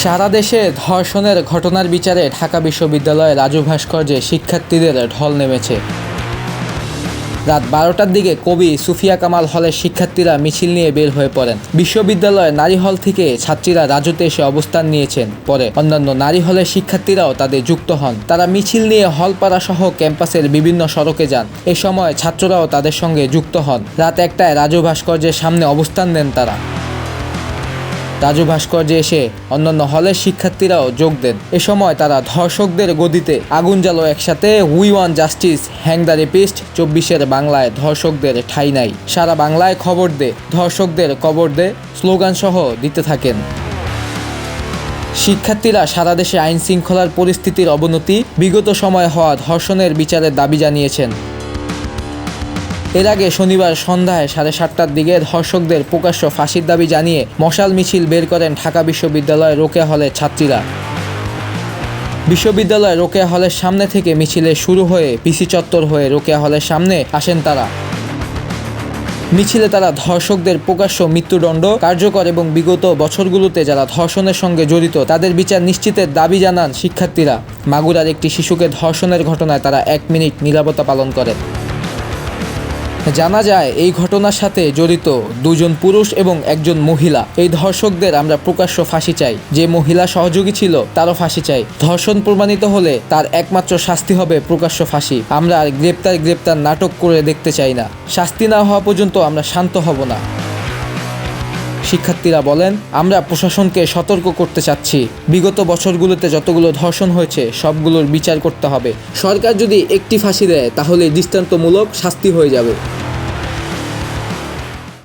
সারা দেশে ধর্ষণের ঘটনার বিচারে ঢাকা বিশ্ববিদ্যালয়ের রাজু ভাস্কর্যে শিক্ষার্থীদের ঢল নেমেছে। রাত 12টার দিকে কবি সুফিয়া কামাল হলের শিক্ষার্থীরা মিছিল নিয়ে বের হয়ে পড়েন। বিশ্ববিদ্যালয়ের নারী হল থেকে ছাত্রীরা রাজুতে এসে অবস্থান নিয়েছেন। পরে অন্যান্য নারী হলের শিক্ষার্থীরাও তাদের যুক্ত হন। তারা মিছিল নিয়ে হলপাড়া সহ ক্যাম্পাসের বিভিন্ন সড়কে যান। এ সময় ছাত্ররাও তাদের সঙ্গে যুক্ত হন। রাত 1টায় রাজু ভাস্কর্যের সামনে অবস্থান নেন তারা। রাজু ভাস্কর্যে এসে অন্যান্য হলের শিক্ষার্থীরাও যোগ দেন। এ সময় তারা ধর্ষকদের গদিতে আগুন জ্বালো একসাথে, we want justice, hang the rapist, 24-এর বাংলায় ধর্ষকদের ঠাঁই নাই, সারা বাংলায় খবর দে, ধর্ষকদের কবর দে স্লোগান সহ দিতে থাকেন। শিক্ষার্থীরা সারা দেশে আইন শৃঙ্খলার পরিস্থিতির অবনতি, বিগত সময়ে হওয়া ধর্ষণের বিচারের দাবি জানিয়েছেন। এর আগে শনিবার সন্ধ্যায় 7:30টার দিকে ধর্ষকদের প্রকাশ্য ফাঁসির দাবি জানিয়ে মশাল মিছিল বের করেন ঢাকা বিশ্ববিদ্যালয়ের রোকেয়া হলের ছাত্রীরা। বিশ্ববিদ্যালয়ের রোকেয়া হলের সামনে থেকে মিছিলে শুরু হয়ে পিসি চত্বর হয়ে রোকেয়া হলের সামনে আসেন তারা। মিছিলে তারা ধর্ষকদের প্রকাশ্য মৃত্যুদণ্ড কার্যকর এবং বিগত বছরগুলোতে যারা ধর্ষণের সঙ্গে জড়িত তাদের বিচার নিশ্চিতের দাবি জানান শিক্ষার্থীরা। মাগুরার একটি শিশুকে ধর্ষণের ঘটনায় তারা 1 মিনিট নীরবতা পালন করে। জানা যায় এই ঘটনার সাথে জড়িত 2 জন পুরুষ এবং 1 জন মহিলা। এই ধর্ষকদের আমরা প্রকাশ্য ফাঁসি চাই। যে মহিলা সহযোগী ছিল তারও ফাঁসি চাই। ধর্ষণ প্রমাণিত হলে তার একমাত্র শাস্তি হবে প্রকাশ্য ফাঁসি। আমরা আর গ্রেপ্তার নাটক করে দেখতে চাই না। শাস্তি না হওয়া পর্যন্ত আমরা শান্ত হব না। শিক্ষার্থীরা বলেন, আমরা প্রশাসনকে সতর্ক করতে চাচ্ছি, বিগত বছরগুলোতে যতগুলো ধর্ষণ হয়েছে সবগুলোর বিচার করতে হবে। সরকার যদি একটি ফাঁসি দেয় তাহলে দৃষ্টান্তমূলক শাস্তি হয়ে যাবে।